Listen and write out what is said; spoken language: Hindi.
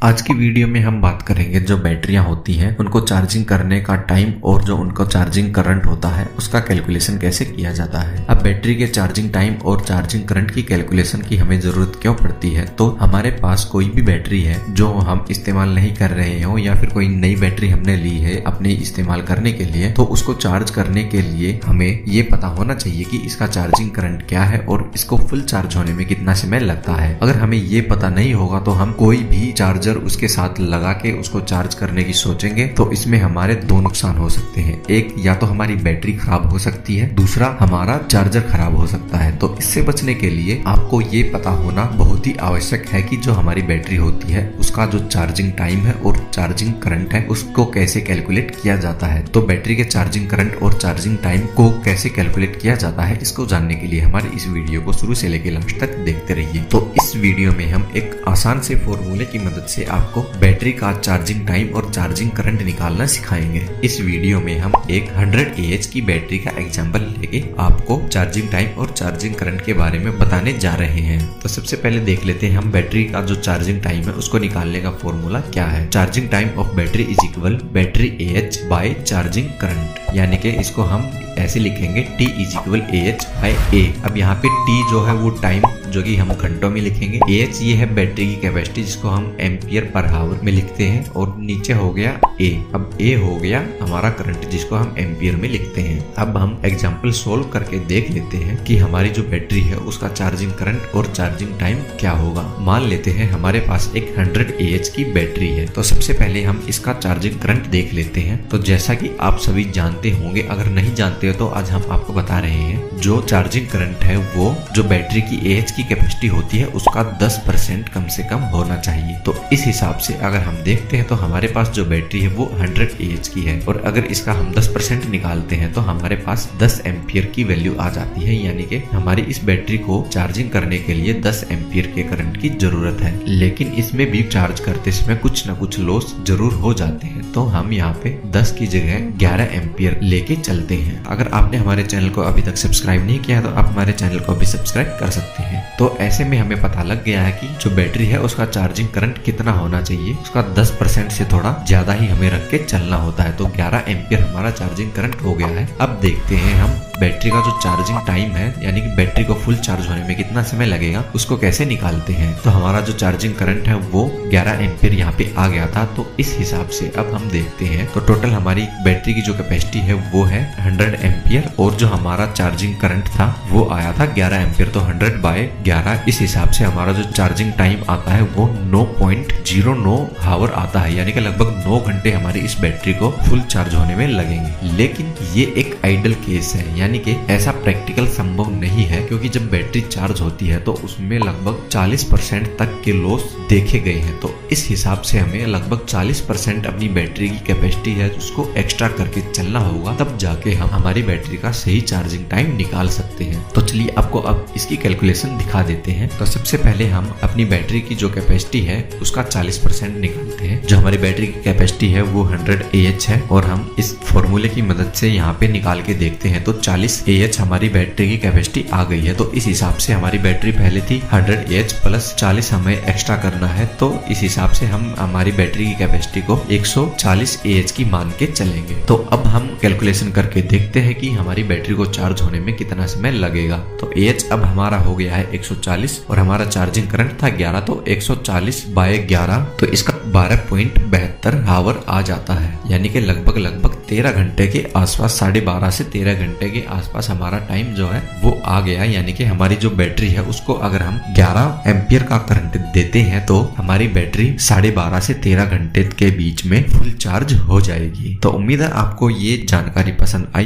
आज की वीडियो में हम बात करेंगे जो बैटरियां होती हैं उनको चार्जिंग करने का टाइम और जो उनको चार्जिंग करंट होता है उसका कैलकुलेशन कैसे किया जाता है। अब बैटरी के चार्जिंग टाइम और चार्जिंग करंट की कैलकुलेशन की हमें जरूरत क्यों पड़ती है। तो हमारे पास कोई भी बैटरी है जो हम इस्तेमाल नहीं कर रहे हो या फिर कोई नई बैटरी हमने ली है अपने इस्तेमाल करने के लिए, तो उसको चार्ज करने के लिए हमें ये पता होना चाहिए कि इसका चार्जिंग करंट क्या है और इसको फुल चार्ज होने में कितना समय लगता है। अगर हमें ये पता नहीं होगा तो हम कोई भी चार्जर उसके साथ लगा के उसको चार्ज करने की सोचेंगे तो इसमें हमारे दो नुकसान हो सकते हैं। एक, या तो हमारी बैटरी खराब हो सकती है, दूसरा हमारा चार्जर खराब हो सकता है। तो इससे बचने के लिए आपको ये पता होना बहुत ही आवश्यक है कि जो हमारी बैटरी होती है उसका जो चार्जिंग टाइम है और चार्जिंग करंट है उसको कैसे कैलकुलेट किया जाता है। तो बैटरी के चार्जिंग करंट और चार्जिंग टाइम को कैसे कैलकुलेट किया जाता है इसको जानने के लिए हमारे इस वीडियो को शुरू से लेकर लास्ट तक देखते रहिए। तो इस वीडियो में हम एक आसान से फॉर्मूले की मदद से आपको बैटरी का चार्जिंग टाइम और चार्जिंग करंट निकालना सिखाएंगे। इस वीडियो में हम एक 100 AH की बैटरी का एग्जांपल लेके आपको चार्जिंग टाइम और चार्जिंग करंट के बारे में बताने जा रहे हैं। तो सबसे पहले देख लेते हैं हम बैटरी का जो चार्जिंग टाइम है उसको निकालने का फॉर्मूला क्या है। Charging time of battery is equal battery AH by charging current, यानी कि इसको हम ऐसे लिखेंगे T is equal AH by A। अब यहाँ पे T जो है वो टाइम जो कि हम घंटों में लिखेंगे, AH ये है बैटरी की कैपेसिटी जिसको हम एम्पियर पर हावर में लिखते हैं, और नीचे हो गया A। अब A हो गया हमारा करंट जिसको हम एम्पियर में लिखते हैं। अब हम एग्जांपल सोल्व करके देख लेते हैं कि हमारी जो बैटरी है उसका चार्जिंग करंट और चार्जिंग टाइम क्या होगा। मान लेते हैं हमारे पास एक 100 AH की बैटरी है, तो सबसे पहले हम इसका चार्जिंग करंट देख लेते हैं। तो जैसा कि आप सभी जानते होंगे, अगर नहीं जानते हो तो आज हम आपको बता रहे हैं, जो चार्जिंग करंट है वो जो बैटरी की AH की कैपेसिटी होती है उसका 10% कम से कम होना चाहिए। तो इस हिसाब से अगर हम देखते हैं तो हमारे पास जो बैटरी है वो 100 AH की है, और अगर इसका हम 10% निकालते हैं तो हमारे पास 10 एम्पियर की वैल्यू आ जाती है, यानी कि हमारी इस बैटरी को चार्जिंग करने के लिए 10 एम्पियर के करंट की जरूरत है। लेकिन इसमें भी चार्ज करते समय कुछ न कुछ लॉस जरूर हो जाते हैं, तो हम यहाँ पे 10 की जगह 11 एम्पियर लेके चलते हैं। अगर आपने हमारे चैनल को अभी तक सब्सक्राइब नहीं किया तो आप हमारे चैनल को भी सब्सक्राइब कर सकते हैं। तो ऐसे में हमें पता लग गया है कि जो बैटरी है उसका चार्जिंग करंट कितना होना चाहिए, उसका 10% से थोड़ा ज्यादा ही हमें रख के चलना होता है। तो 11 एम्पियर हमारा चार्जिंग करंट हो गया है। अब देखते हैं हम बैटरी का जो चार्जिंग टाइम है, यानी कि बैटरी को फुल चार्ज होने में कितना समय लगेगा, उसको कैसे निकालते हैं। तो हमारा जो चार्जिंग करंट है वो 11 एम्पियर यहाँ पे आ गया था। तो इस हिसाब से अब हम देखते हैं तो टोटल हमारी बैटरी की जो कैपेसिटी है वो है 100 एम्पियर, और जो हमारा चार्जिंग करंट था वो आया था 11 एम्पियर। तो 100 बाय 11, इस हिसाब से हमारा जो चार्जिंग टाइम आता है वो 9.09 हावर आता है, यानी कि लगभग 9 घंटे हमारी इस बैटरी को फुल चार्ज होने में लगेंगे। लेकिन ये एक आइडियल केस है, यानी कि ऐसा प्रैक्टिकल संभव नहीं है, क्योंकि जब बैटरी चार्ज होती है तो उसमें लगभग 40% तक के लॉस देखे गए हैं। तो इस हिसाब से हमें लगभग 40% अपनी बैटरी की कैपेसिटी है उसको एक्स्ट्रा करके चलना होगा, तब जाके हम हमारी बैटरी का सही चार्जिंग टाइम निकाल सकते हैं। तो चलिए आपको अब इसकी कैलकुलेशन दिखा देते हैं। तो सबसे पहले हम अपनी बैटरी की जो कैपेसिटी है उसका 40% निकालते हैं। जो हमारी बैटरी की कैपेसिटी है वो 100 AH है, और हम इस फॉर्मूले की मदद से यहाँ पे निकाल के देखते हैं तो 40 AH हमारी बैटरी की कैपेसिटी आ गई है। तो इस हिसाब से हमारी बैटरी पहले थी 100 AH प्लस 40 हमें एक्स्ट्रा करना है। तो इस हिसाब से हम हमारी बैटरी की कैपेसिटी को 140 AH की मान के चलेंगे। तो अब हम कैलकुलेशन करके देखते हैं कि हमारी बैटरी को चार्ज होने में कितना समय लगेगा। तो AH अब हमारा हो गया है 140, और हमारा चार्जिंग करंट था 11, तो 140 बाय 11, तो इसका 12.72 हावर आ जाता है, यानी कि लगभग 13 घंटे के आसपास, 12.5 से 13 घंटे के आसपास हमारा टाइम जो है वो आ गया। यानी कि हमारी जो बैटरी है उसको अगर हम 11 एम्पियर का करंट देते हैं तो हमारी बैटरी 12.5 से 13 घंटे के बीच में फुल चार्ज हो जाएगी। तो उम्मीद है आपको ये जानकारी पसंद आई।